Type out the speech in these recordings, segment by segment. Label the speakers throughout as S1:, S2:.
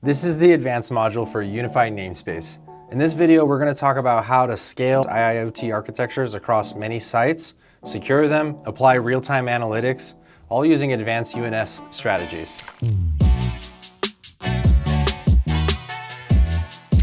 S1: This is the advanced module for Unified Namespace. In this video, we're going to talk about how to scale IIoT architectures across many sites, secure them, apply real-time analytics, all using advanced UNS strategies.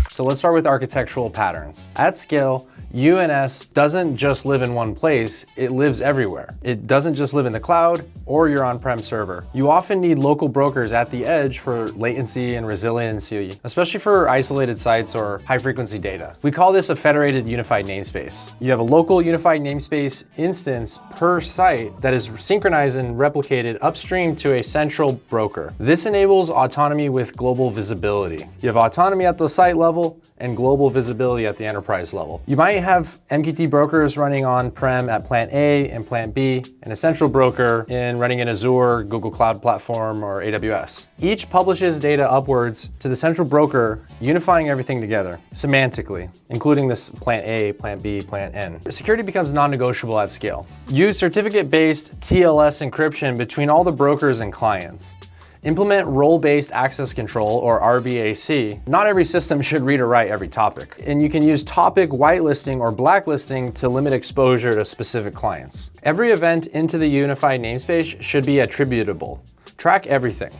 S1: So let's start with architectural patterns. At scale, UNS doesn't just live in one place, it lives everywhere. It doesn't just live in the cloud or your on-prem server. You often need local brokers at the edge for latency and resiliency, especially for isolated sites or high-frequency data. We call this a federated unified namespace. You have a local unified namespace instance per site that is synchronized and replicated upstream to a central broker. This enables autonomy with global visibility. You have autonomy at the site level and global visibility at the enterprise level. You might have MQTT brokers running on-prem at plant A and plant B, and a central broker running in Azure, Google Cloud Platform, or AWS. Each publishes data upwards to the central broker, unifying everything together, semantically, including this plant A, plant B, plant N. Security becomes non-negotiable at scale. Use certificate-based TLS encryption between all the brokers and clients. Implement role-based access control, or RBAC. Not every system should read or write every topic. And you can use topic whitelisting or blacklisting to limit exposure to specific clients. Every event into the unified namespace should be attributable. Track everything.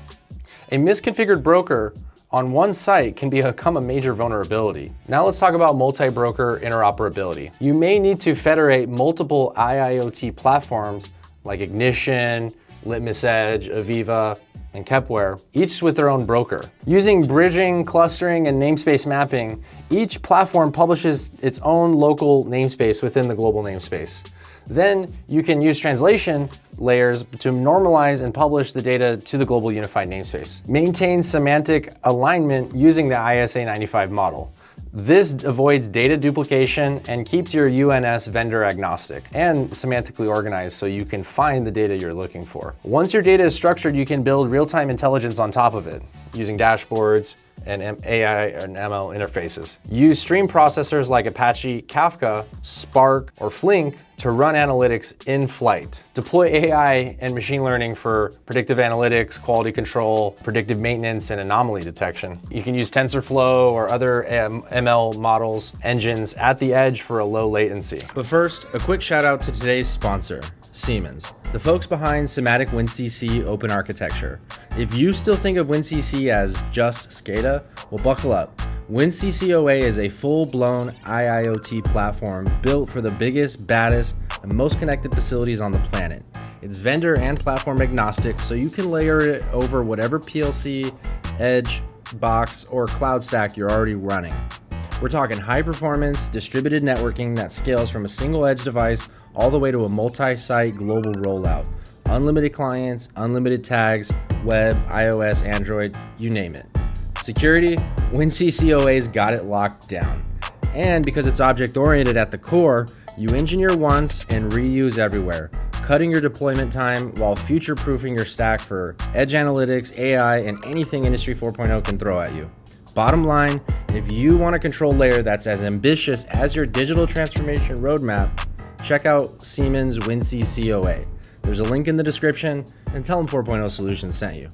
S1: A misconfigured broker on one site can become a major vulnerability. Now let's talk about multi-broker interoperability. You may need to federate multiple IIoT platforms like Ignition, Litmus Edge, Aviva, and Kepware, each with their own broker. Using bridging, clustering, and namespace mapping, each platform publishes its own local namespace within the global namespace. Then you can use translation layers to normalize and publish the data to the global unified namespace. Maintain semantic alignment using the ISA 95 model. This avoids data duplication and keeps your UNS vendor agnostic and semantically organized so you can find the data you're looking for. Once your data is structured, you can build real-time intelligence on top of it using dashboards and AI and ML interfaces. Use stream processors like Apache Kafka, Spark, or Flink to run analytics in flight. Deploy AI and machine learning for predictive analytics, quality control, predictive maintenance, and anomaly detection. You can use TensorFlow or other ML models, engines at the edge for a low latency. But first, a quick shout out to today's sponsor, Siemens, the folks behind Semantic WinCC Open Architecture. If you still think of WinCC as just SCADA, well, buckle up. WinCC OA is a full-blown IIoT platform built for the biggest, baddest, and most connected facilities on the planet. It's vendor and platform agnostic, so you can layer it over whatever PLC, edge, box, or cloud stack you're already running. We're talking high-performance, distributed networking that scales from a single edge device all the way to a multi-site global rollout. Unlimited clients, unlimited tags, web, iOS, Android, you name it. Security, WinCC OA's got it locked down. And because it's object-oriented at the core, you engineer once and reuse everywhere, cutting your deployment time while future-proofing your stack for edge analytics, AI, and anything Industry 4.0 can throw at you. Bottom line, if you want a control layer that's as ambitious as your digital transformation roadmap, check out Siemens WinCC OA. There's a link in the description, and tell them 4.0 Solutions sent you.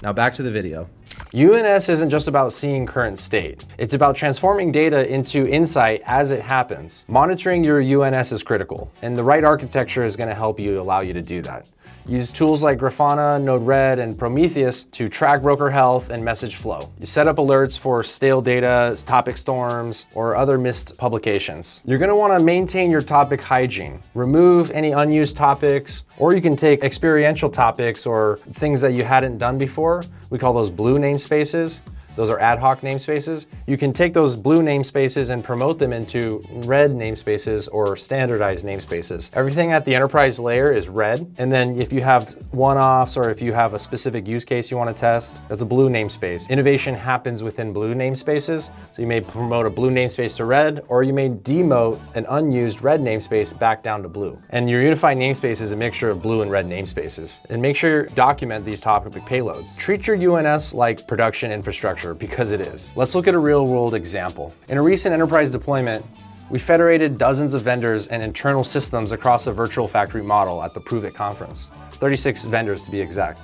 S1: Now back to the video. UNS isn't just about seeing current state. It's about transforming data into insight as it happens. Monitoring your UNS is critical, and the right architecture is going to help you allow you to do that. Use tools like Grafana, Node-RED, and Prometheus to track broker health and message flow. You set up alerts for stale data, topic storms, or other missed publications. You're going to want to maintain your topic hygiene. Remove any unused topics, or you can take experiential topics or things that you hadn't done before. We call those blue namespaces. Those are ad hoc namespaces. You can take those blue namespaces and promote them into red namespaces or standardized namespaces. Everything at the enterprise layer is red. And then if you have one-offs or if you have a specific use case you want to test, that's a blue namespace. Innovation happens within blue namespaces. So you may promote a blue namespace to red, or you may demote an unused red namespace back down to blue. And your unified namespace is a mixture of blue and red namespaces. And make sure you document these topic payloads. Treat your UNS like production infrastructure, because it is. Let's look at a real-world example. In a recent enterprise deployment, we federated dozens of vendors and internal systems across a virtual factory model at the Prove It conference, 36 vendors to be exact.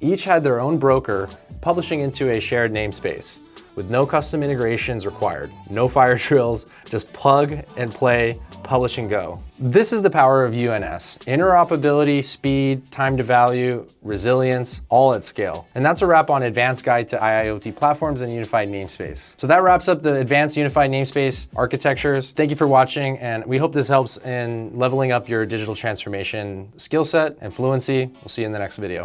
S1: Each had their own broker publishing into a shared namespace with no custom integrations required, no fire drills, just plug and play, publish and go. This is the power of UNS. Interoperability, speed, time to value, resilience, all at scale. And that's a wrap on Advanced Guide to IIoT Platforms and Unified Namespace. So that wraps up the Advanced Unified Namespace Architectures. Thank you for watching, and we hope this helps in leveling up your digital transformation skill set and fluency. We'll see you in the next video.